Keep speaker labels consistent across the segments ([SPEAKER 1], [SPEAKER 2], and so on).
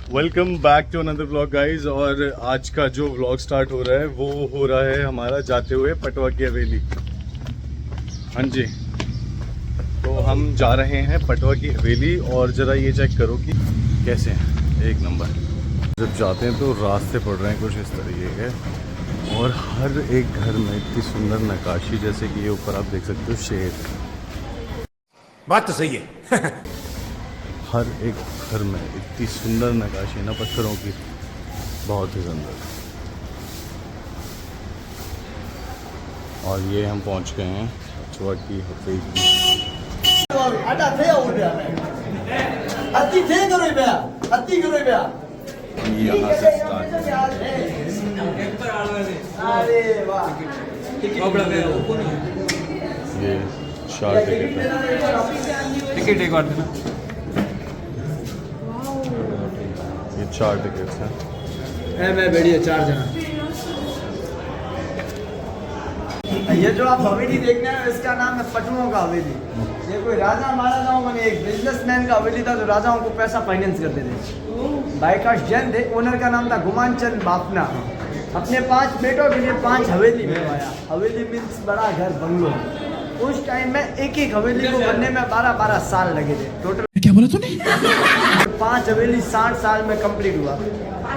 [SPEAKER 1] Welcome back to another vlog guys. और आज का जो व्लॉग स्टार्ट हो रहा है वो हो रहा है हमारा जाते हुए पटवा की हवेली। हाँ जी, तो हम जा रहे हैं पटवा की हवेली और ज़रा ये चेक करो कि कैसे हैं, एक नंबर। जब जाते हैं तो रास्ते पड़ रहे हैं कुछ इस तरीके के और हर एक घर में इतनी सुंदर नक्काशी, जैसे कि ये ऊपर आप देख सकते हो शेर।
[SPEAKER 2] बात तो सही है।
[SPEAKER 1] हर एक घर में इतनी सुंदर नक्काशी ना पत्थरों की, बहुत ही सुंदर। और ये हम पहुंच गए हैं पटवा की हवेली। यहाँ से स्टार्ट ये 4 टिकट है।
[SPEAKER 2] टिकट एक बार देना।
[SPEAKER 1] ये 4 टिकट्स हैं।
[SPEAKER 3] मैं बढ़िया 4 जना। ये जो आप हवेली देखने हैं इसका नाम है पटुओं का हवेली। ये कोई राजा महाराजाओं में एक बिजनेसमैन का हवेली था जो राजाओं को पैसा फाइनेंस करते थे। बाइकाश जैन थे, ओनर का नाम था गुमान चंद बापना। अपने 5 बेटों के लिए 5 हवेली बनवाया। हवेली मीन्स बड़ा घर, बंगलो। उस टाइम में एक हवेली को बनने में 12-12 साल लगे थे। टोटल
[SPEAKER 2] क्या बोला तूने?
[SPEAKER 3] 5 हवेली 60 साल में कंप्लीट हुआ।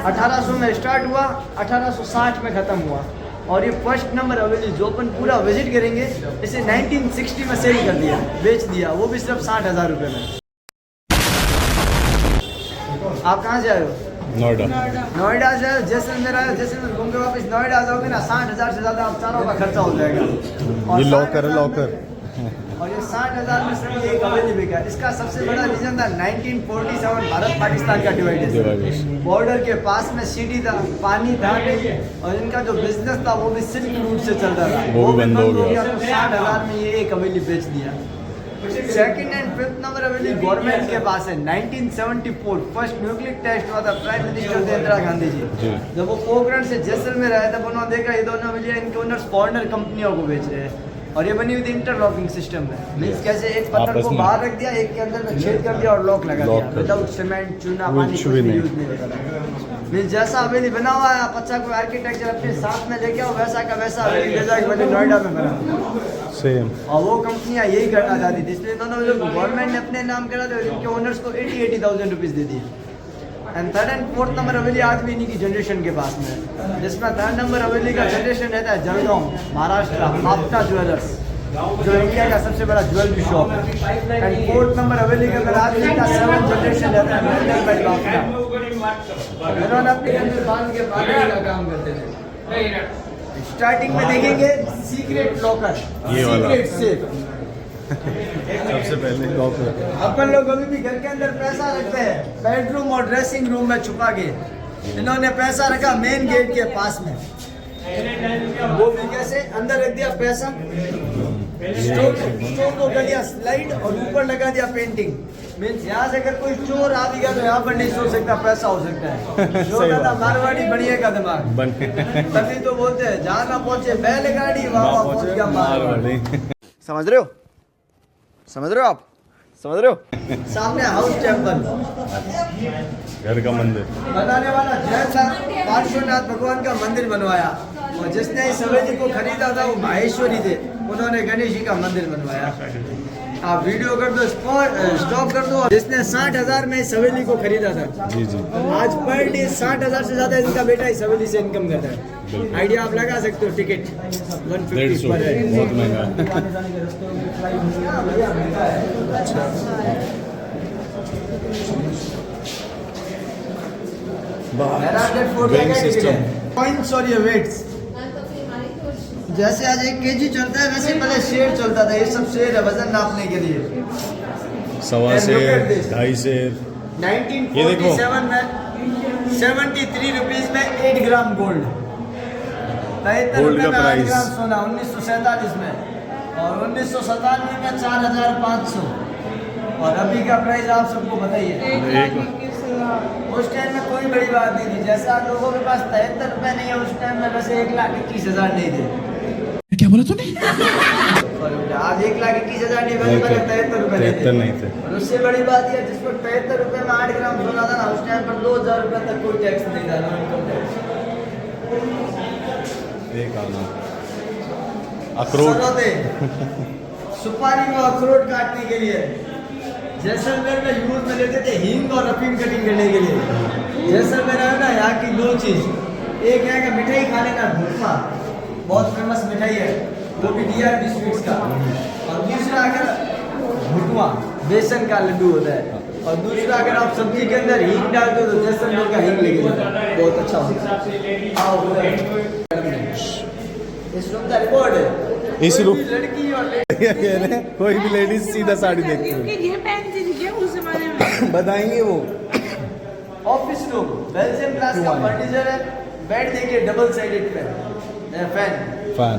[SPEAKER 3] 1800 में स्टार्ट हुआ, 1860 में ख़त्म हुआ। और ये फर्स्ट नंबर हवेली जो अपन पूरा विजिट करेंगे, इसे 1960 में सेल कर दिया, बेच दिया, वो भी सिर्फ 60,000 रुपये में। आप कहाँ से आए हो? नोएडा से आए हो? जैसलमेर आए हो? जैसलमेर घूम के वापस नोएडा आ जाओगे ना, 60,000 से ज़्यादा आप चारों का खर्चा हो जाएगा।
[SPEAKER 1] ये लॉकर है, लॉकर।
[SPEAKER 3] और ये 60,000 में सिर्फ एक हवेली बिका। इसका सबसे बड़ा रीजन था 1947 भारत पाकिस्तान का डिवाइडेशन। बॉर्डर के पास में सिटी था, पानी था नहीं, और इनका जो बिजनेस था वो भी सिल्क रूट से चलता था,
[SPEAKER 1] वो भी बंद हो गया।
[SPEAKER 3] तो 60,000 में ये एक हवेली बेच दिया। Second and 5th number Haveli government के पास है। 1974 फर्स्ट न्यूक्लियर टेस्ट हुआ था, प्राइम मिनिस्टर थे इंदिरा गांधी जी। जब वो पोखरण से जैसलमेर आया था, उन्होंने देखा ये दोनों हवेलियां इनके ओनर्स फॉरेनर कंपनियों को बेच रहे हैं। और ये बनी हुई थी इंटरलॉकिंग सिस्टम में। मीन्स कैसे, एक पत्थर को बाहर रख दिया, एक के अंदर में छेद कर दिया और लॉक लगा दिया, विदाउट सीमेंट, चूना, पानी कुछ भी यूज नहीं करा। मीन्स जैसा हवेली बना हुआ है, आप अच्छा कोई आर्किटेक्चर अपने साथ में लेके आओ, वैसा का वैसा हवेली ले जाके मैंने नोएडा में बना
[SPEAKER 1] सेम।
[SPEAKER 3] और वो कंपनियां यही करना चाहती थी, इसलिए दोनों लोग गवर्नमेंट ने अपने नाम करा दिया, इनके ओनर्स को 80,000 रुपीज़ दे दिए। And 3rd and 4th number हवेली आज भी इन्हीं की जनरेशन के पास में है, जिसमें 3rd नंबर हवेली का जनरेशन रहता है जलगांव, महाराष्ट्र, आपटा ज्वेलर्स, जो इंडिया का सबसे बड़ा ज्वेलरी शॉप है। एंड 4th नंबर हवेली के अंदर आज इनका 7th जनरेशन रहता है मेंढक भाई बापटा। इन्होंने अपने अंदर बांध के बांधने का काम करते थे। स्टार्टिंग में देखेंगे सीक्रेट लॉकर, सीक्रेट सेफ।
[SPEAKER 1] सबसे पहले लॉकर।
[SPEAKER 3] अपन लोग अभी भी घर के अंदर पैसा रखते हैं, बेडरूम और ड्रेसिंग रूम में छुपा के। इन्होंने पैसा रखा मेन गेट के पास में, वो भी कैसे, अंदर रख दिया पैसा, स्टोर को कर दिया स्लाइड और ऊपर लगा दिया पेंटिंग। मीन्स यहाँ से अगर कोई चोर आ भी गया तो यहाँ पर नहीं सो सकता, पैसा हो सकता है। जो कहता मारवाड़ी बढ़िया का दिमाग, तभी तो बोलते हैं जहाँ ना पहुँचे बैलगाड़ी वहाँ पहुँच गया मारवाड़ी। समझ रहे हो? समझ रहे हो आप? समझ रहे हो? सामने हाउस टेम्पल,
[SPEAKER 1] घर का मंदिर
[SPEAKER 3] बनाने वाला जैन था, पार्श्वनाथ भगवान का मंदिर बनवाया। और जिसने इस हवेली को खरीदा था वो माहेश्वरी थे, उन्होंने गणेश जी का मंदिर बनवाया। आप वीडियो कर दो, स्टॉप कर दो। जिसने 60,000 में इस हवेली को खरीदा था,
[SPEAKER 1] जी जी,
[SPEAKER 3] आज पर डे 60,000 से ज्यादा इनका बेटा इस हवेली से इनकम करता है। आइडिया आप लगा सकते हो। टिकट 150 पर है,
[SPEAKER 1] बहुत महंगा।
[SPEAKER 3] पॉइंट्स और ये वेट्स, जैसे आज 1 kg चलता है वैसे पहले शेर चलता था। ये सब शेर है वजन नापने के लिए।
[SPEAKER 1] 1.25 शेर, 2.5 शेर।
[SPEAKER 3] 1947 में 73 रुपीज में 8 ग्राम गोल्ड, 73
[SPEAKER 1] का
[SPEAKER 3] में 8
[SPEAKER 1] प्राइस।
[SPEAKER 3] ग्राम सोना 1947 में, और 1997 में 4,500। और अभी का प्राइस आप सबको बताइए। उस टाइम में कोई बड़ी बात नहीं थी, जैसे आप लोगों के पास 73 रुपये नहीं है, उस टाइम में वैसे 1,21,000 नहीं थे।
[SPEAKER 2] क्या बोला तूने?
[SPEAKER 3] आज 1,21,000 नहीं, पहले 73 में नहीं
[SPEAKER 1] 73 नहीं थे।
[SPEAKER 3] और उससे बड़ी बात यह जिस पर 75 रुपए में 8 ग्राम सोना था ना, उस टाइम पर 2000 रुपए तक कोई टैक्स नहीं था, नो इनकम टैक्स।
[SPEAKER 1] एक आना अखरोट
[SPEAKER 3] सरोते, सुपारी को अखरोट काटने के लिए जैसलमेर में यूज में लेते थे हींग और अफीम कटिंग करने के लिए। जैसलमेर है ना, यहाँ की दो चीज, एक यहाँ का मिठाई खाने का भुटमा, बहुत फेमस मिठाई है, वो भी DRB स्वीट्स का, और दूसरा अगर भुटमा बेसन का लड्डू होता है, और दूसरा अगर आप सब्जी के अंदर हींग डालते हो तो जैसलमेर का हींग लेके जाता है, बहुत अच्छा होता है। आओ इस रूम का रिकॉर्ड है,
[SPEAKER 1] इस
[SPEAKER 3] कोई
[SPEAKER 1] रूम-
[SPEAKER 3] भी लड़की और
[SPEAKER 1] कोई भी लेडीज सीधा साड़ी देखती है।
[SPEAKER 4] ये पहनती थी क्या उस जमाने में?
[SPEAKER 1] बताएंगे वो
[SPEAKER 3] ऑफिस रूम बेल्जियम क्लास का फर्नीचर है, बेड देखिए डबल साइडेड फैन,
[SPEAKER 1] फैन।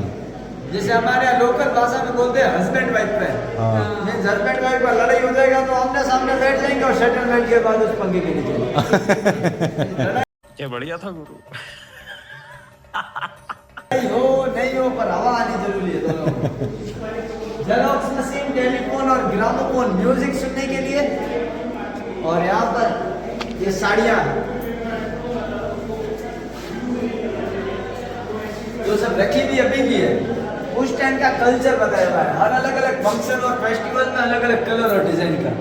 [SPEAKER 3] जैसे हमारे यहाँ लोकल भाषा में बोलते हैं हस्बैंड वाइफ फैन।
[SPEAKER 1] हाँ
[SPEAKER 3] मीन्स हस्बैंड वाइफ का लड़ाई हो जाएगा तो आमने सामने बैठ जाएंगे और सेटलमेंट के बाद उस पंखे के नीचे।
[SPEAKER 2] क्या बढ़िया था गुरु।
[SPEAKER 3] नहीं हो पर हवा आनी जरूरी है दोनों। जेरोक्स मशीन, टेलीफोन और ग्रामोफोन म्यूजिक सुनने के लिए, और यहाँ पर ये साड़ियाँ जो सब रखी भी अभी भी है, उस टाइम का कल्चर बताया हुआ है, हर अलग अलग फंक्शन और फेस्टिवल में अलग अलग कलर और डिजाइन का।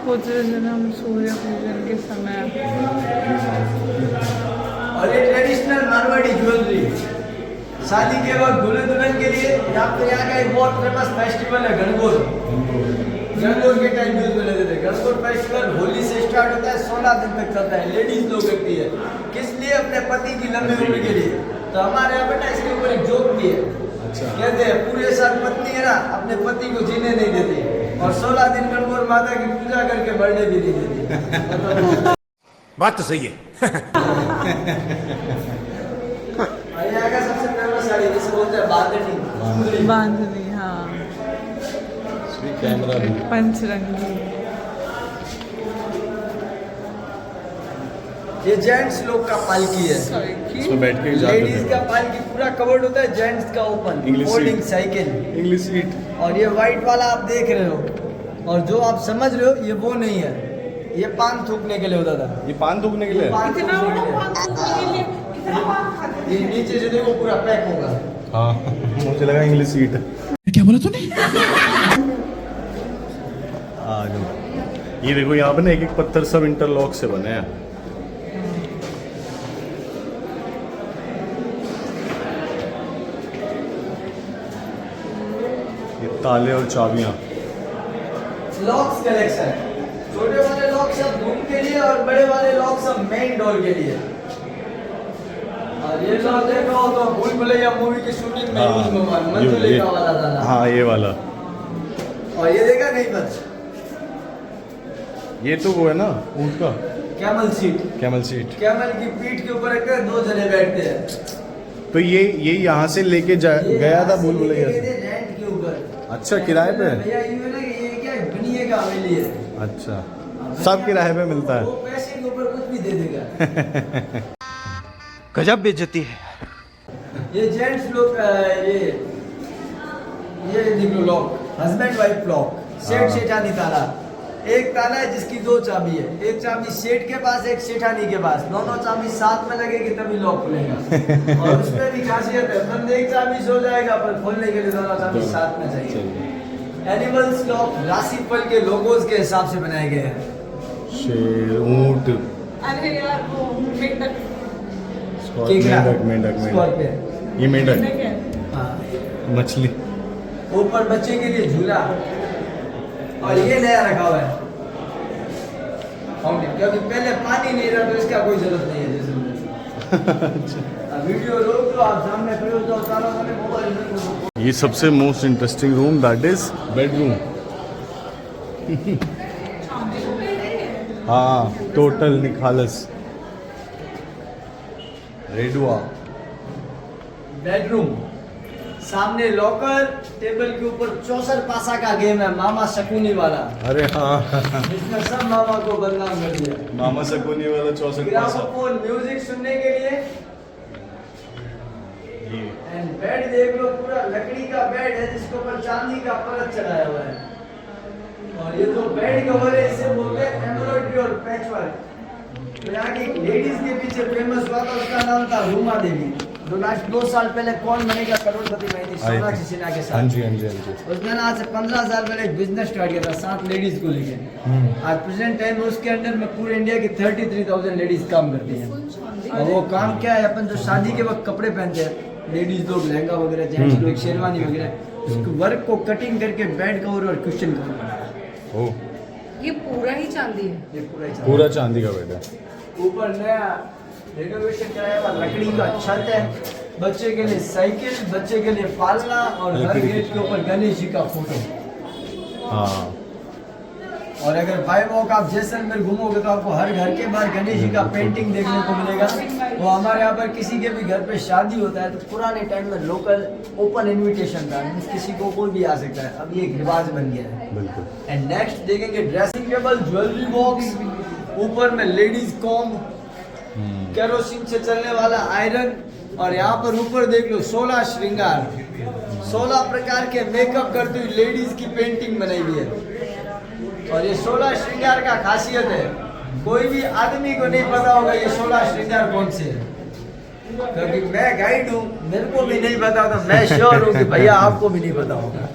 [SPEAKER 4] पुत्र जन्म सूर्य पूजन के समय
[SPEAKER 3] और ये ट्रेडिशनल मारवाड़ी ज्वेलरी शादी के वक्त दूल्हे दुल्हन के लिए, यहाँ पे यहाँ का एक बहुत फेमस फेस्टिवल है गणगौर। गणगौर के टाइम यूज में लेते थे। गणगौर फेस्टिवल होली से स्टार्ट होता है, 16 दिन तक चलता है, लेडीज लोग रखती है, किस लिए? अपने पति की लंबी उम्र के लिए। तो हमारे यहाँ पे ना इसके ऊपर एक जोक भी है, कहते हैं पूरे साल पत्नी है ना अपने पति को जीने नहीं देती, और 16 दिन गणगौर माता की पूजा करके मरने भी नहीं देती।
[SPEAKER 2] बात तो सही है।
[SPEAKER 3] यहाँ का सबसे फेमस साड़ी जिसे बोलते हैं बांधनी,
[SPEAKER 4] बांधनी, हाँ,
[SPEAKER 1] कैमरा भी
[SPEAKER 4] पंचरंगी।
[SPEAKER 3] ये जेंट्स लोग का पालकी है।
[SPEAKER 1] इसमें बैठ के जाते
[SPEAKER 3] लेडीज का पालकी पूरा कवर्ड होता है, जेंट्स का open,
[SPEAKER 1] English
[SPEAKER 3] folding
[SPEAKER 1] seat।
[SPEAKER 3] Cycle.
[SPEAKER 1] English seat.
[SPEAKER 3] और ये व्हाइट वाला आप देख रहे हो, और जो आप समझ रहे हो ये वो नहीं है, ये पान थूकने के लिए होता था।
[SPEAKER 1] ये पान थूकने के लिए
[SPEAKER 3] पान
[SPEAKER 4] इतना
[SPEAKER 3] थूकने
[SPEAKER 4] बड़ा
[SPEAKER 3] के लिए।
[SPEAKER 4] पान खाने के लिए इतना पान खाते
[SPEAKER 3] ये नीचे से देखो पूरा पैक होगा।
[SPEAKER 1] हाँ मुझे लगा इंग्लिश सीट।
[SPEAKER 2] क्या बोला तूने?
[SPEAKER 1] आ जाओ। ये देखो यहाँ पे ना एक एक पत्थर सब इंटरलॉक से बने हैं। ये ताले और चाबियाँ।
[SPEAKER 3] लॉक्स कलेक्शन, छोटे वाले लॉक सब रूम के लिए और बड़े वाले लॉक सब मेन डोर के लिए। और ये लॉक देखा हो तो भूल भुलैया मूवी की शूटिंग में यूज हुआ, मंजुलिका वाला था ना।
[SPEAKER 1] हाँ ये वाला।
[SPEAKER 3] और ये देखा नहीं बस
[SPEAKER 1] ये तो वो है ना ऊँट का
[SPEAKER 3] camel seat,
[SPEAKER 1] camel seat.
[SPEAKER 3] Camel की पीठ के ऊपर रखकर 2 जने बैठते हैं।
[SPEAKER 1] तो ये यहाँ से लेके गया था भूल भुलैया से।
[SPEAKER 3] रेंट के ऊपर।
[SPEAKER 1] अच्छा किराए पे?
[SPEAKER 3] भैया ये ना कि ये क्या बनिए का हवेली है,
[SPEAKER 1] अच्छा सब किराए पे मिलता है।
[SPEAKER 3] वो पैसे के ऊपर कुछ भी दे देगा।
[SPEAKER 2] गजब बेइज्जती है।
[SPEAKER 3] ये जेंट्स लोग ये देख लो लॉक, हस्बैंड वाइफ लॉक, सेठ
[SPEAKER 1] हाँ।
[SPEAKER 3] सेठानी ताला। एक ताला है जिसकी 2 चाबी है, एक चाबी सेठ के पास, एक सेठानी के पास, दोनों चाबी साथ में लगेगी तभी लॉक खुलेगा। और उसमें भी खासियत है, बंद एक चाबी सो जाएगा पर खोलने के लिए दोनों चाबी साथ में चाहिए। एनिमल्स लॉक राशिफल के लोगोज के हिसाब से बनाए गए हैं।
[SPEAKER 1] शेर, ऊँट,
[SPEAKER 4] अरे यार वो मेंढक
[SPEAKER 3] केकड़ा,
[SPEAKER 1] मेंढक मेंढक मेंढक।
[SPEAKER 3] स्कॉर्पियन।
[SPEAKER 1] ये मेंढक,
[SPEAKER 4] है।
[SPEAKER 3] हाँ।
[SPEAKER 1] मछली।
[SPEAKER 3] ऊपर बच्चे के लिए झूला, और ये नया रखा हुआ है फाउंटेन, क्योंकि पहले पानी नहीं रहा तो इसका कोई जरूरत नहीं है। जैसे वीडियो रोक लो, आप सामने खड़े हो जाओ, चारों तरफ मोबाइल में।
[SPEAKER 1] ये सबसे most interesting room that is bedroom. हाँ टोटल निखालस रेडुआ।
[SPEAKER 3] बेडरूम, सामने लॉकर, टेबल के ऊपर 64 पासा का गेम है, मामा शकुनी वाला,
[SPEAKER 1] अरे हाँ
[SPEAKER 3] जिसने सब मामा को बदनाम कर दिया।
[SPEAKER 1] मामा सकोनी वाला 64 पासा।
[SPEAKER 3] ग्रामोफोन म्यूजिक सुनने के लिए,
[SPEAKER 1] ये
[SPEAKER 3] एंड बेड देख लो, पूरा लकड़ी का बेड है जिसके ऊपर चांदी का परत चढ़ाया हुआ है। और ये जो बेड कवर है इसे बोलते हैं एम्ब्रॉयडरी और पैच वर्क। तो यहाँ की लेडीज के पीछे फेमस हुआ था, उसका नाम था रूमा देवी, जो लास्ट 2 साल पहले कौन बनेगा करोड़पति में थी सोनाक्षी सिन्हा के साथ।
[SPEAKER 1] हाँ जी हाँ जी हाँ जी।
[SPEAKER 3] उसने ना आज से 15 साल पहले एक बिजनेस स्टार्ट किया था 7 लेडीज को लेके। आज प्रेजेंट टाइम में उसके अंडर में पूरे इंडिया की 33,000 लेडीज काम करती हैं। और वो काम क्या है, अपन जो शादी के वक्त कपड़े पहनते हैं लेडीज लोग, लहंगा वगैरह, जेंट्स लोग शेरवानी वगैरह, उसको वर्क को कटिंग करके बेड कवर और कुशन कवर बनाना।
[SPEAKER 1] ओ
[SPEAKER 4] ये पूरा ही चांदी है।
[SPEAKER 3] ये
[SPEAKER 1] पूरा चांदी का बेड है।
[SPEAKER 3] ऊपर नया रेनोवेशन कराया हुआ लकड़ी का छत है। बच्चे के लिए साइकिल, बच्चे के लिए पालना, और हर गेट के ऊपर गणेश जी का फोटो।
[SPEAKER 1] हाँ।
[SPEAKER 3] और अगर बाय वॉक आप जैसलमेर घूमोगे तो आपको हर घर के बाहर गणेश जी का पेंटिंग देखने को मिलेगा। वो हमारे यहाँ पर किसी के भी घर पे शादी होता है तो पुराने टाइम में लोकल ओपन इनविटेशन था, किसी को कोई भी आ सकता है। अब ये एक रिवाज बन गया है।
[SPEAKER 1] बिल्कुल।
[SPEAKER 3] एंड नेक्स्ट देखेंगे ड्रेसिंग टेबल, ज्वेलरी बॉक्स, ऊपर में लेडीज कॉम्ब, केरोसिन से चलने वाला आयरन, और यहाँ पर ऊपर देख लो 16 श्रृंगार, 16 प्रकार के मेकअप करती हुई लेडीज की पेंटिंग बनाई हुई है। और ये 16 श्रृंगार का खासियत है, कोई भी आदमी को नहीं पता होगा ये 16 श्रृंगार कौन से है, क्योंकि मैं गाइड हूँ, मेरे को भी नहीं पता, तो मैं श्योर हूँ कि भैया आपको भी नहीं पता होगा।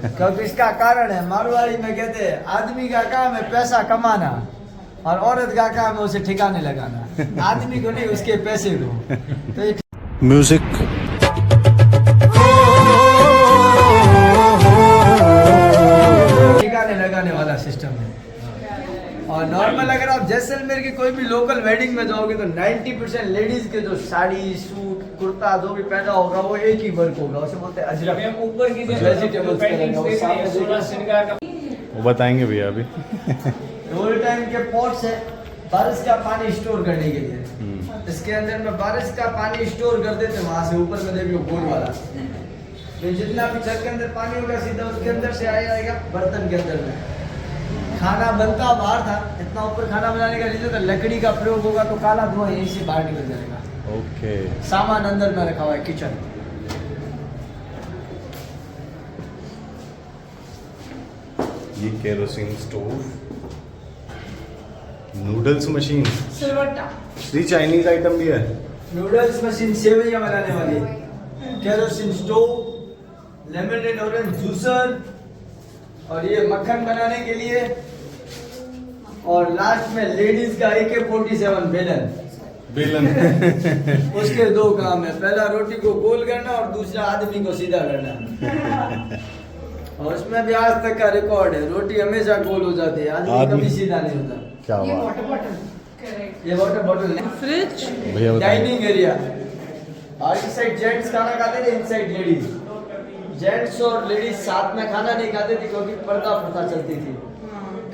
[SPEAKER 3] क्योंकि इसका कारण है, मारवाड़ी में कहते हैं आदमी का काम है पैसा कमाना, और औरत का काम है उसे ठिकाने लगाना। आदमी को नहीं, उसके पैसे को। तो ये
[SPEAKER 2] म्यूजिक
[SPEAKER 3] ठिकाने लगाने वाला सिस्टम है। और नॉर्मल अगर आप जैसलमेर की कोई भी लोकल वेडिंग में जाओगे तो 90% लेडीज के जो साड़ी, सूट, कुर्ता जो भी पहना होगा वो एक ही वर्क होगा, उसे बोलते हैं अजरक। ऊपर की वेजिटेबल्स
[SPEAKER 1] वो बताएंगे भैया अभी।
[SPEAKER 3] रोल टाइम के पॉट्स है बारिश का पानी स्टोर करने के लिए। इसके अंदर में बारिश का पानी स्टोर कर देते, वहां से ऊपर में देख लो गोल वाला, तो जितना भी छत के अंदर पानी होगा सीधा उसके अंदर से आएगा बर्तन के अंदर में। खाना बनता बाहर था, इतना ऊपर खाना बनाने का रीजन था लकड़ी का प्रयोग होगा तो काला धुआं यहीं से बाहर निकल जाएगा।
[SPEAKER 1] ओके।
[SPEAKER 3] सामान अंदर में रखा हुआ है किचन।
[SPEAKER 1] ये केरोसिन स्टोव, नूडल्स मशीन,
[SPEAKER 4] सिलवट्टा,
[SPEAKER 1] श्री चाइनीज आइटम भी है।
[SPEAKER 3] नूडल्स मशीन, सेवइयां बनाने वाली, kerosene stove, lemon and orange juicer, और ये मक्खन बनाने के लिए, और लास्ट में लेडीज का AK-47 बेलन। उसके 2 काम है, पहला रोटी को गोल करना और दूसरा आदमी को सीधा करना। और उसमें भी आज तक का रिकॉर्ड है, रोटी हमेशा गोल हो जाती है, आदमी कभी सीधा नहीं होता।
[SPEAKER 1] क्या
[SPEAKER 4] ये
[SPEAKER 1] बात।
[SPEAKER 4] Water bottle, correct.
[SPEAKER 3] ये वाटर बॉटल,
[SPEAKER 4] फ्रिज,
[SPEAKER 1] भैया बताइए।
[SPEAKER 3] डाइनिंग एरिया, और इस साइड जेंट्स खाना खाते थे, इन साइड लेडीज। जेंट्स और लेडीज साथ में खाना नहीं खाते थे क्योंकि पर्दा प्रथा चलती थी।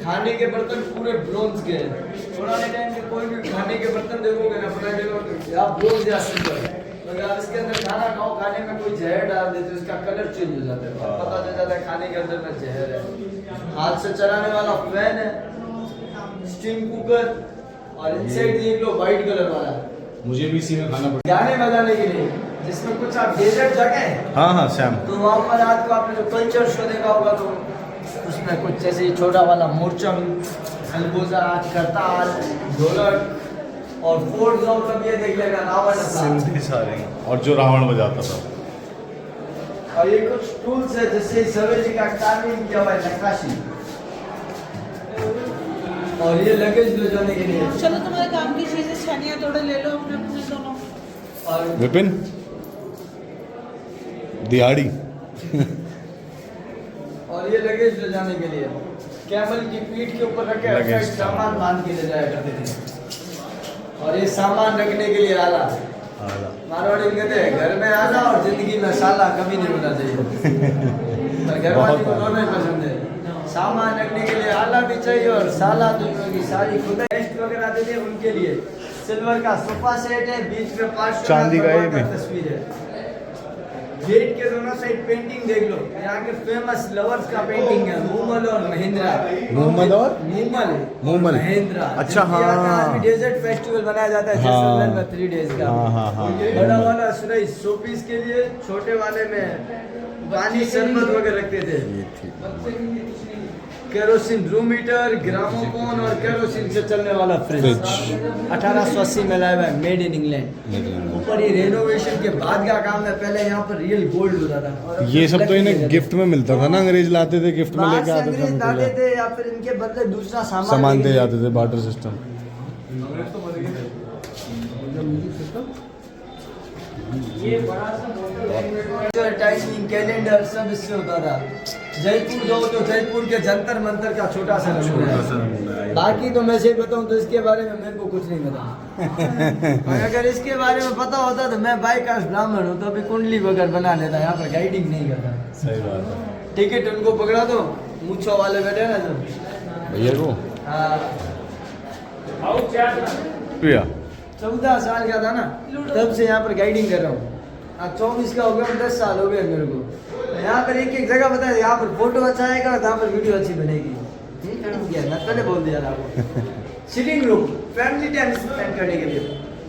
[SPEAKER 3] खाने के बर्तन पूरे ब्रोंज के हैं। पुराने टाइम के कोई भी खाने के बर्तन देखोगे ना, पुराने देखोगे आप ब्रोंज या सिल्वर, तो अगर आप इसके अंदर खाना खाओ, खाने में कोई जहर डाल देते उसका कलर चेंज हो जाता है, पता चल जाता है खाने के अंदर में जहर है। हाथ से चलाने वाला फैन है, स्टीम कुकर, और इनसाइड देख लो व्हाइट कलर वाला,
[SPEAKER 1] मुझे भी इसी में खाना पड़ेगा।
[SPEAKER 3] गाने बजाने के लिए, जिसमें कुछ आप डेजर्ट जगह,
[SPEAKER 1] हाँ हाँ सैम।
[SPEAKER 3] तो वहाँ पर रात को आपने जो कल्चर शो देखा होगा तो उसमें कुछ जैसे ये छोटा वाला मोरचम, अलगोजा, करताल, ढोलक, और फोर्ट जाओ तब ये देख लेगा रावण था।
[SPEAKER 1] सिंधी सारे, और जो रावण बजाता था।
[SPEAKER 3] और ये कुछ टूल्स है जिससे सवेर जी का कार्विंग किया हुआ है, नक्काशी, और ये लगेज ले जाने के लिए।
[SPEAKER 4] चलो तुम्हारे काम की चीजें छनिया थोड़े ले लो अपने अपने दोनों।
[SPEAKER 3] और
[SPEAKER 1] विपिन दिहाड़ी।
[SPEAKER 3] और ये लगेज ले जाने के लिए, कैमल की पीठ के ऊपर रख के
[SPEAKER 1] लगेज
[SPEAKER 3] सामान बांध के ले जाया करते थे। और ये सामान रखने के लिए आला, मारवाड़ी में कहते हैं घर में आना और जिंदगी में साला कभी नहीं होना चाहिए। और घर वाली को दोनों ही पसंद है, सामान रखने के लिए आला भी चाहिए और साला दोनों की सारी खुद गेस्ट वगैरह आते थे उनके लिए सिल्वर का सोफा सेट है, बीच में 5
[SPEAKER 1] चांदी का ये भी।
[SPEAKER 3] तस्वीर है। गेट के दोनों साइड पेंटिंग देख लो, यहाँ के फेमस लवर्स का पेंटिंग है, मूमल और महेंद्रा।
[SPEAKER 1] मोहम्मद और मूमल।
[SPEAKER 3] महेंद्रा।
[SPEAKER 1] अच्छा, हाँ।
[SPEAKER 3] डेजर्ट फेस्टिवल मनाया जाता है जैसलमेर में 3 डेज का।
[SPEAKER 1] हाँ।
[SPEAKER 3] बड़ा वाला सुराई शोपीस के लिए, छोटे वाले में पानी शरबत वगैरह रखते थे। केरोसिन रूम हीटर, ग्रामोफोन और केरोसिन से चलने वाला फ्रिज 1880 में लाया हुआ है, मेड इन इंग्लैंड। ऊपर ये रेनोवेशन के बाद का काम है, पहले यहाँ पर रियल गोल्ड होता था।
[SPEAKER 1] ये सब तो इन्हें गिफ्ट में मिलता था ना, अंग्रेज लाते थे गिफ्ट में
[SPEAKER 3] बाहर
[SPEAKER 1] लेके
[SPEAKER 3] से
[SPEAKER 1] आते
[SPEAKER 3] अंग्रेज लाते
[SPEAKER 1] थे,
[SPEAKER 3] थे या फिर इनके बदले दूसरा
[SPEAKER 1] सामान दे
[SPEAKER 3] लेके
[SPEAKER 1] जाते थे, बार्टर सिस्टम।
[SPEAKER 3] टाइमिंग कैलेंडर सब इससे होता था। जयपुर जाओ तो जयपुर के जंतर मंतर का छोटा सा नमूना है। बाकी तो मैं से बताऊं तो इसके बारे में मेरे को कुछ नहीं पता। और अगर इसके बारे में पता होता तो मैं बाई कास्ट ब्राह्मण हूँ तो अभी कुंडली वगैरह बना लेता, यहाँ पर गाइडिंग नहीं करता।
[SPEAKER 1] सही बात है।
[SPEAKER 3] टिकट उनको पकड़ा दो, मूछों वाले बैठे ना जो
[SPEAKER 1] भैया को भैया
[SPEAKER 3] 14 साल का था ना तब से यहाँ पर गाइडिंग कर रहा हूँ। आज 24 का हो गया, 10 साल हो गए मेरे को। यहाँ पर एक जगह बताया, यहाँ पर फोटो अच्छा आएगा, यहाँ पर वीडियो अच्छी बनेगी। मैं पहले बोल दिया था आपको। Sitting room, family time spend करने के लिए,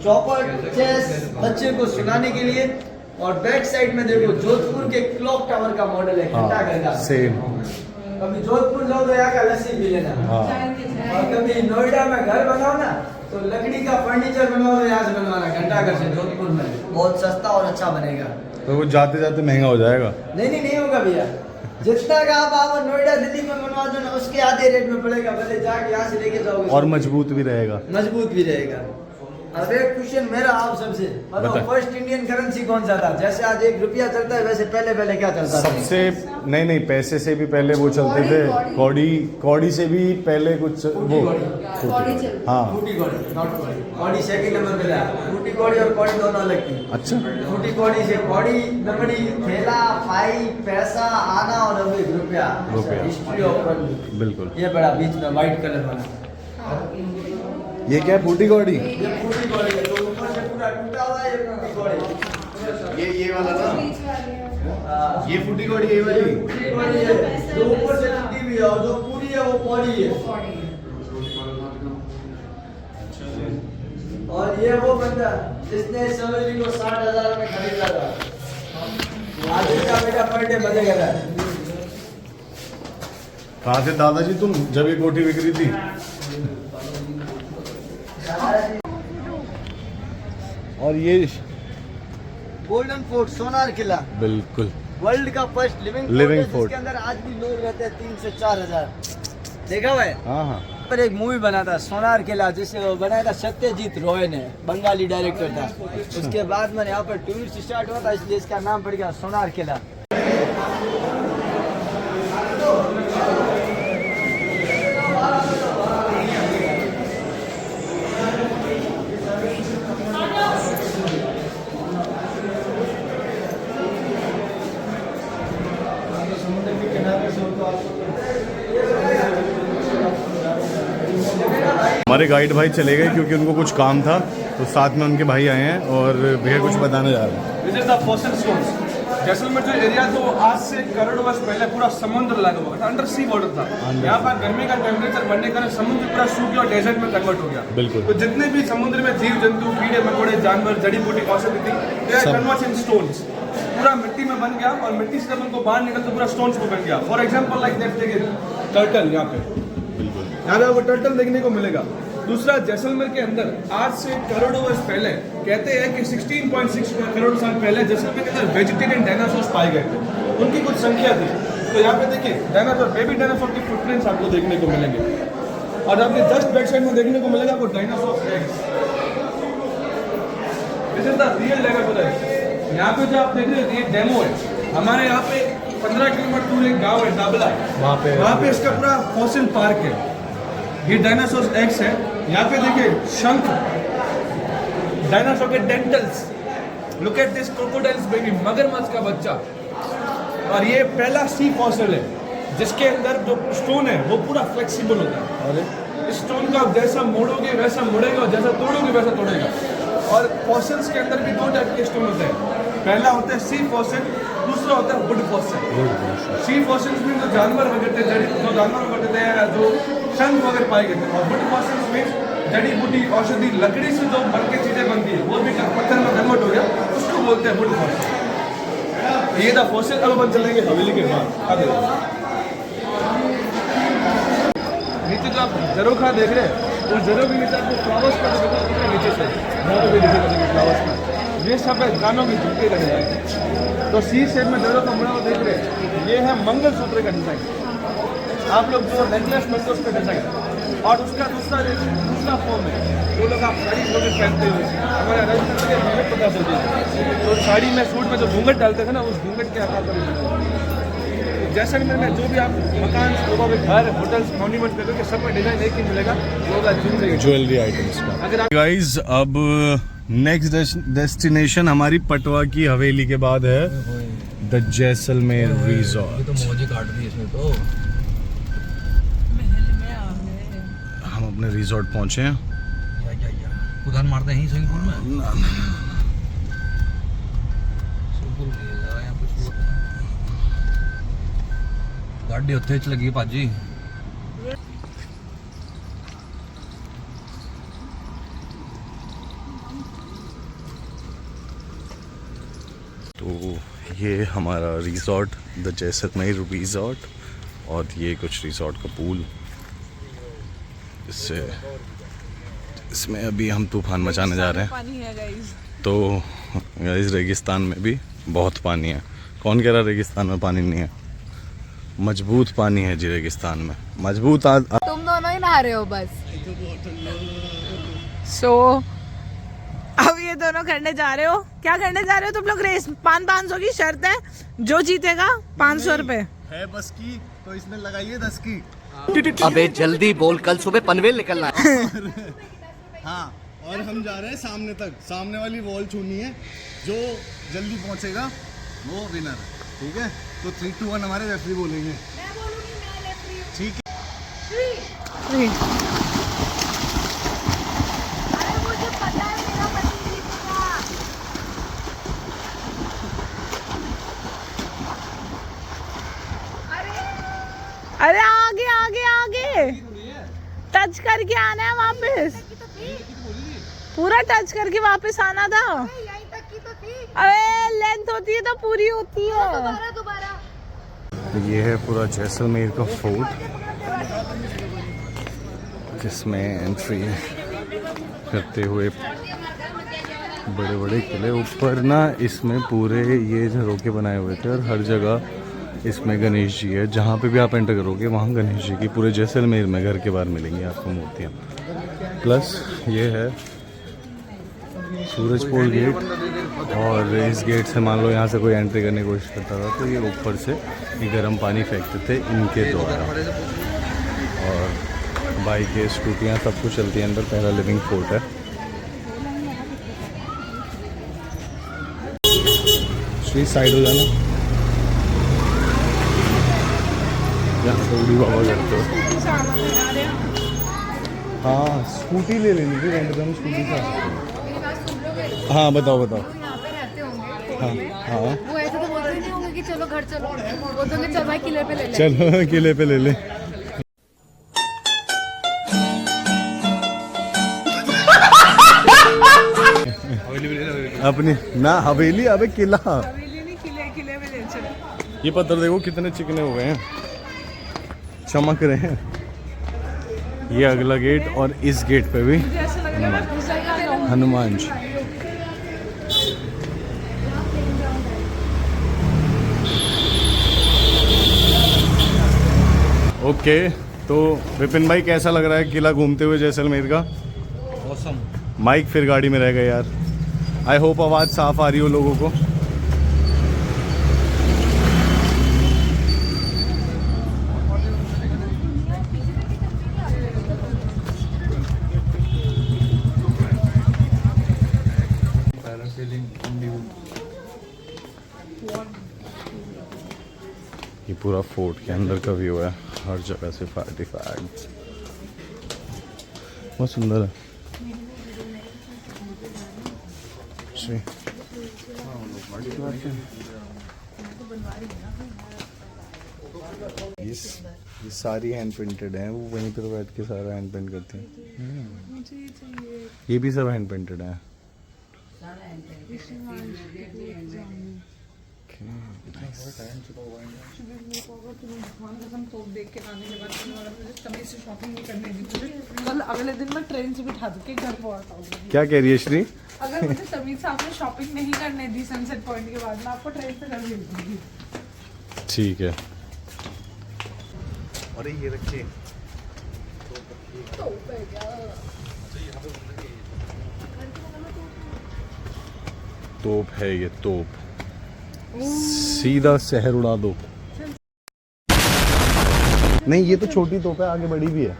[SPEAKER 3] चौपट, चेस, बच्चे को सुनाने के लिए। और बैक साइड में देखो जोधपुर के क्लॉक टावर का मॉडल है, घंटाघर का।
[SPEAKER 1] सेम।
[SPEAKER 3] कभी जोधपुर जाओ तो यहाँ का लस्सी पी लेना। और कभी नोएडा में घर बनाओ ना तो लकड़ी का फर्नीचर बनाओ तो यहाँ से बनवाना, घंटाघर से जोधपुर में बहुत सस्ता और अच्छा बनेगा।
[SPEAKER 1] तो वो जाते जाते महंगा हो जाएगा।
[SPEAKER 3] नहीं होगा भैया, जितना का आप नोएडा दिल्ली में बनवा दो ना उसके आधे रेट में पड़ेगा, भले जाके यहाँ से लेके जाओगे
[SPEAKER 1] और मजबूत भी रहेगा।
[SPEAKER 3] मजबूत भी रहेगा। अब एक क्वेश्चन मेरा आप सबसे बताओ, फर्स्ट इंडियन करेंसी कौन सा था? जैसे आज 1 रुपया चलता है वैसे पहले क्या चलता था?
[SPEAKER 1] सबसे नहीं पैसे से भी पहले वो चलते थे, कौड़ी से भी पहले कुछ वो हाँ
[SPEAKER 3] फूटी कौड़ी, नॉट कौड़ी। कौड़ी सेकंड नंबर पे था। फूटी कौड़ी और कौड़ी दोनों अलग थी।
[SPEAKER 1] अच्छा।
[SPEAKER 3] फूटी कौड़ी से कौड़ी, दमड़ी, थैला, पाई, पैसा, आना और अब 1 रुपया। History of money.
[SPEAKER 1] बिल्कुल।
[SPEAKER 3] ये बड़ा बीच में व्हाइट कलर वाला,
[SPEAKER 1] ये क्या है? फूटी कौड़ी।
[SPEAKER 3] ये फूटी कौड़ी है, तो ऊपर से पूरा टूटा हुआ है, ये फूटी कौड़ी।
[SPEAKER 1] ये वाला ना, ये फूटी कौड़ी ये वाली।
[SPEAKER 3] फूटी कौड़ी है जो ऊपर से टूटी हुई है और जो पूरी है वो कौड़ी है। और ये वो बंदा जिसने सवेरी को 60,000 में खरीदा था, आज इसका बेटा पर डे मजे कर रहा है।
[SPEAKER 1] कहाँ थे दादाजी तुम जब ये कोठी बिक रही थी? और ये
[SPEAKER 3] गोल्डन फोर्ट, सोनार किला,
[SPEAKER 1] बिल्कुल
[SPEAKER 3] वर्ल्ड का फर्स्ट लिविंग फोर्ट, जिसके अंदर आज भी लोग रहते हैं 3 से 4 हजार। देखा हुआ है?
[SPEAKER 1] हाँ।
[SPEAKER 3] पर एक मूवी बना था सोनार किला, जिसे वो बनाया था सत्यजीत रॉय ने, बंगाली डायरेक्टर था। उसके बाद मैंने यहाँ पर टूरिस्ट स्टार्ट हुआ था, इसलिए इसका नाम पड़ गया सोनार किला।
[SPEAKER 1] हमारे गाइड भाई चले गए क्योंकि उनको कुछ काम था, तो साथ में उनके भाई आए हैं और भैया कुछ बताने जा रहे हैं।
[SPEAKER 5] This is the fossil stones. Jaisalmer जो एरिया तो आज से करोड़ों वर्ष पहले पूरा समुद्र लगा हुआ था, अंडर सी वाटर था। यहाँ पर गर्मी का टेम्परेचर बढ़ने के कारण समुद्र पूरा सूख गया और डेजर्ट में कन्वर्ट हो गया।
[SPEAKER 1] बिल्कुल।
[SPEAKER 5] तो जितने भी समुद्र में जीव जंतु, कीड़े मकोड़े, जानवर, जड़ी बूटी, औषधि थी, they are convert in stones. पूरा मिट्टी में बन गया और मिट्टी से जब उनको बाहर निकल तो पूरा स्टोन्स में बन गया। फॉर एग्जाम्पल लाइक दैट, देखिए टर्टल, यहाँ पे वो टर्टल देखने को मिलेगा। दूसरा, जैसलमेर के अंदर आज से करोड़ों वर्ष पहले कहते हैं कि 16.6 करोड़ साल पहले जैसलमेर के अंदर वेजिटेरियन डायनासोर्स पाए गए थे। उनकी कुछ संख्या थी। तो यहाँ पे देखिए डायनासोर, बेबी डायनासोर की फुटप्रिंट्स आपको देखने को मिलेंगे। और आपके जस्ट बैक साइड में देखने को मिलेगा वो dinosaur eggs. This is the real dinosaur eggs. यहाँ पे जो आप देख रहे हैं ये डेमो है। हमारे यहाँ पे 15 किलोमीटर दूर एक गाँव है डाबला, वहाँ पे इसका पूरा फॉसिल पार्क है। ये डायनासोर एग्स है। यहाँ पे देखिए शंख, डायनासोर के dentals, look at this crocodiles baby, मगरमच्छ का बच्चा। और ये पहला सी फॉसिल है जिसके अंदर जो स्टोन है वो पूरा फ्लेक्सिबल होता है। इस स्टोन को आप जैसा मोड़ोगे वैसा मुड़ेगा और जैसा तोड़ोगे वैसा तोड़ेगा। और फॉसिल्स के अंदर भी 2 टाइप के स्टोन होते हैं। पहला होता है सी फॉसेट, दूसरा होता है वुड फॉसेट। सी फॉसेट में जो जानवर वगैरह जो जानवर वगैरह हैं, जो शंख वगैरह पाए गए थे, और वुड फॉसेट में जड़ी बूटी औषधि लकड़ी से जो बन के चीजें बनती है, वो भी पत्थर में कन्वर्ट हो गया, उसको बोलते हैं वुड फॉसेट। ये था फॉसेट। अब अपन चलेंगे हवेली के बाद। नीचे जो आप झरोखा देख रहे हैं, उस झरोखे के नीचे आपको फ्लावर्स का नीचे से यहाँ पे भी दिखेगा फ्लावर्स का, ये सब है कानों की झुमके का डिजाइन। तो सी शेप में झरोखा बना हुआ देख रहे हैं, ये है मंगलसूत्र का डिजाइन। आप लोग जो नेकलेस में उसका डिजाइन, और उसका दूसरा फॉर्म है, वो लोग आप साड़ी वगैरह पहनते हुए हमारे राजस्थान के घूंघट पता चलती है, तो साड़ी में सूट में जो घूंघट डालते थे ना, उस घूंघट के आकार का जैसलमेर में जो भी आप मकान, घर, होटल्स, मॉन्यूमेंट देखोगे, सब में डिजाइन एक ही मिलेगा, वो होगा
[SPEAKER 1] ज्वेलरी आइटम्स का।
[SPEAKER 5] अगर
[SPEAKER 1] गाइज अब नेक्स्ट डेस्टिनेशन हमारी पटवा की हवेली के बाद है द जैसलमेर रिजॉर्ट।
[SPEAKER 6] तो मौजी काट दी इसमें तो।
[SPEAKER 1] हम अपने रिजॉर्ट पहुंचे हैं।
[SPEAKER 6] उधर मारते हैं स्विमिंग पूल में। स्विमिंग पूल यहाँ कुछ गाड़ी उत्थे च लगी भाजी।
[SPEAKER 1] तो ये हमारा रिजॉर्ट द जैसलमेर रिजॉर्ट, और ये कुछ रिजॉर्ट का पूल। इसमें अभी हम तूफान मचाने जा रहे हैं।
[SPEAKER 4] पानी है गाइस।
[SPEAKER 1] तो गाइस रेगिस्तान में भी बहुत पानी है। कौन कह रहा रेगिस्तान में पानी नहीं है? मजबूत पानी है जी रेगिस्तान में, मजबूत
[SPEAKER 4] तुम दोनों ही नहा रहे हो बस। सो अब ये दोनों करने जा रहे हो, क्या करने जा रहे हो तुम लोग? रेस 500 की शर्त है, जो जीतेगा 500 रुपए
[SPEAKER 1] है बस की, तो इसने लगाइए 10 की।
[SPEAKER 6] अबे जल्दी बोल, कल सुबह पनवेल निकलना है।
[SPEAKER 1] हाँ, और हम जा रहे हैं सामने तक, सामने वाली वॉल छूनी है, जो जल्दी पहुंचेगा वो विनर, ठीक है? तो 3, 2, 1 हमारे रेफरी बोलेंगे। ठीक है।
[SPEAKER 4] अरे आगे आगे आगे टच करके आना है वापस, पूरा टच करके वापस आना था। अरे लेंथ होती है तो पूरी होती है।
[SPEAKER 1] ये है पूरा जैसलमेर का फोर्ट, जिसमें एंट्री करते हुए बड़े बड़े किले। ऊपर ना इसमें पूरे ये झरोके बनाए हुए थे, और हर जगह इसमें गणेश जी है। जहाँ पे भी आप एंटर करोगे वहाँ गणेश जी की पूरे जैसलमेर में घर के बाहर मिलेंगी आपको मूर्तियाँ। प्लस ये है सूरजपुर गेट, और इस गेट से मान लो यहाँ से कोई एंट्री करने की कोशिश करता था तो ये ऊपर से ये गर्म पानी फेंकते थे इनके द्वारा, और बाइकें, स्कूटियाँ सब कुछ चलती है अंदर। पहला लिविंग फोर्ट है। श्री साइड हो जाना, यहाँ पे उड़ी बाबा करते हो। हाँ, स्कूटी ले लेनी थी, रेंट पे हम स्कूटी से आ सकते हैं। हाँ बताओ बताओ।
[SPEAKER 7] यहाँ पे रहते होंगे
[SPEAKER 1] हाँ हाँ,
[SPEAKER 7] वो ऐसे तो बोलते नहीं होंगे कि चलो घर चलो, वो तो चल भाई किले पे ले ले।
[SPEAKER 1] चलो किले पे ले ले। अपनी ना हवेली, अबे किला।
[SPEAKER 4] किले में ले चलो।
[SPEAKER 1] ये पत्थर देखो कितने चिकने हो गए हैं, चमक रहे हैं। ये अगला गेट, और इस गेट पे भी हनुमान जी। ओके, तो विपिन भाई कैसा लग रहा है किला घूमते हुए जैसलमेर का?
[SPEAKER 6] मौसम
[SPEAKER 1] माइक फिर गाड़ी में रह गया यार। आई होप आवाज़ साफ आ रही हो लोगों को। ये पूरा फोर्ट के अंदर का व्यू है, हर जगह से आर्टिफैक्ट्स, बहुत सुंदर है। ये सारी हैंड प्रिंटेड हैं, वो वहीं पर बैठ के सारा हैंड प्रिंट करते हैं। ये भी सब हैंड प्रिंटेड है।
[SPEAKER 4] कल अगले दिन मैं ट्रेन से बिठा के घर पहुंचा दूंगी।
[SPEAKER 1] क्या कह रही है श्री?
[SPEAKER 4] अगर मुझे तमीज से आपने शॉपिंग नहीं करने दी सनसेट पॉइंट के बाद, मैं आपको ट्रेन से घर भेज दूंगी।
[SPEAKER 1] ठीक है। अरे ये रखिए। तोप है ये, तोप। सीधा शहर उड़ा दो। नहीं, ये तो छोटी तोप है, आगे बड़ी भी है।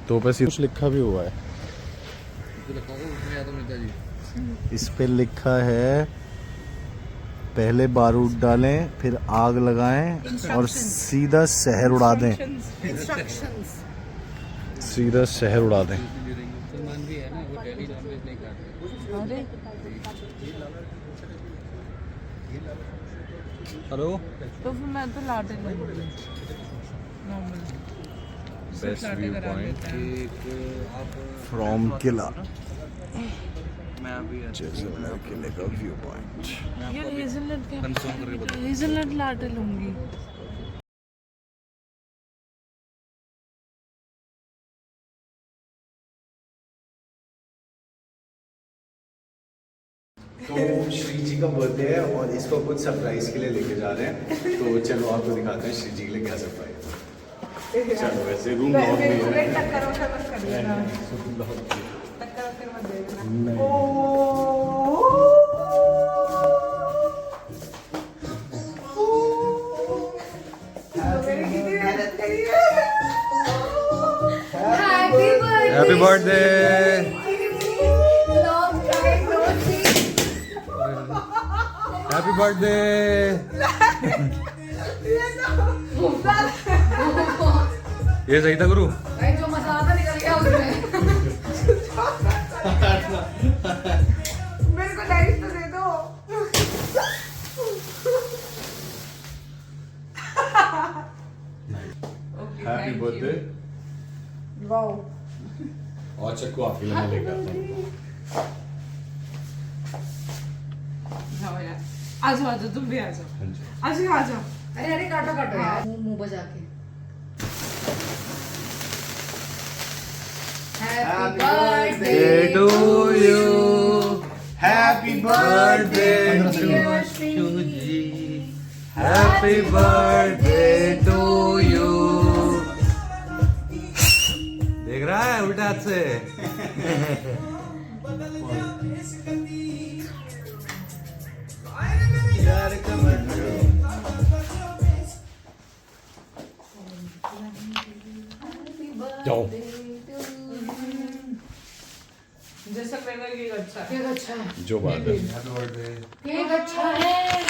[SPEAKER 1] तोप है, कुछ लिखा भी हुआ है इस पे। लिखा है पहले बारूद डालें, फिर आग लगाएं और सीधा शहर उड़ा दें। सीधा शहर उड़ा दें। हेलो।
[SPEAKER 4] तो फिर मैं तो लाटे लूंगी normal.
[SPEAKER 1] Best view point from किला, जैसलमेर किले का व्यू पॉइंट।
[SPEAKER 4] यार हेजलनट लाटे लूंगी।
[SPEAKER 1] तो श्री जी का बर्थडे है और इसको कुछ सरप्राइज के लिए लेके जा रहे हैं। तो चलो आपको दिखाते हैं श्री जी के लिए क्या सरप्राइज है। चलो, वैसे रूम लॉक नहीं है। Happy birthday. Happy birthday. ये सही था गुरु।
[SPEAKER 7] भाई जो मसाला था निकल गया उसमें।
[SPEAKER 4] मेरे को डाइस तो दे दो।
[SPEAKER 1] Happy birthday.
[SPEAKER 4] वाओ।
[SPEAKER 1] और चक्कू आपके लिए मैं लेकर आता हूँ।
[SPEAKER 4] आ जाओ तुम भी आ जाओ। आ जाओ।
[SPEAKER 7] अरे अरे काटो काटो यार, मुंह बजा के। Happy birthday
[SPEAKER 1] to you. Happy birthday
[SPEAKER 7] to
[SPEAKER 1] ji. Happy birthday to you. देख रहा है उल्टा हाथ से। जाओ।
[SPEAKER 4] जैसलमेर का केक अच्छा है।
[SPEAKER 7] केक अच्छा है।
[SPEAKER 1] जो बात है।
[SPEAKER 7] केक अच्छा है।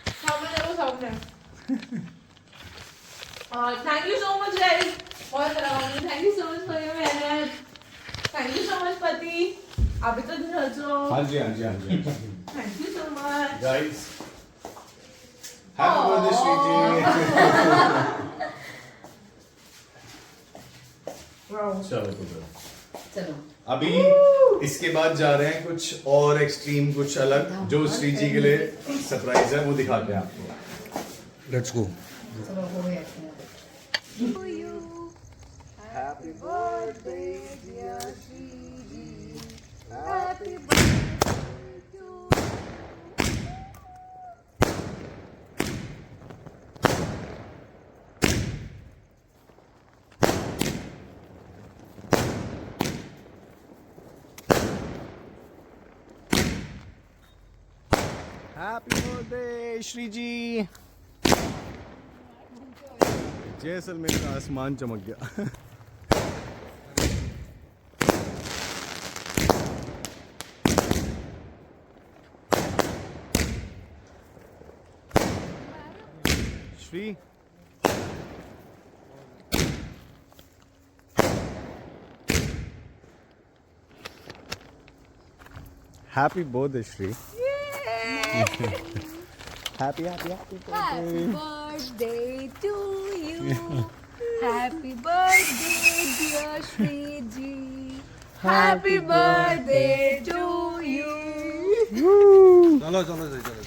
[SPEAKER 4] सामने देखो सामने। Thank you so much guys. बहुत तरह thank you so much for your मेहनत। थैंक यू सो मच पति। अभी तो घर
[SPEAKER 1] हाँ जी, हाँ जी, हाँ जी।
[SPEAKER 4] Thank you so much
[SPEAKER 1] guys, happy birthday Shri ji. चलो
[SPEAKER 7] चलो
[SPEAKER 1] अभी इसके बाद जा रहे हैं कुछ और एक्सट्रीम, कुछ अलग, जो श्री जी के लिए सरप्राइज है वो दिखाते हैं आपको। Let's go.
[SPEAKER 7] चलो हो गया।
[SPEAKER 1] हैप्पी बर्थडे डियर श्री जी। हैप्पी बर्थडे श्री जी। जैसलमेर का आसमान चमक गया। Shri happy birthday Shri. Happy
[SPEAKER 7] Happy birthday to you. Happy birthday, dear Shriji. Happy birthday to you.
[SPEAKER 5] चलो चलो चलो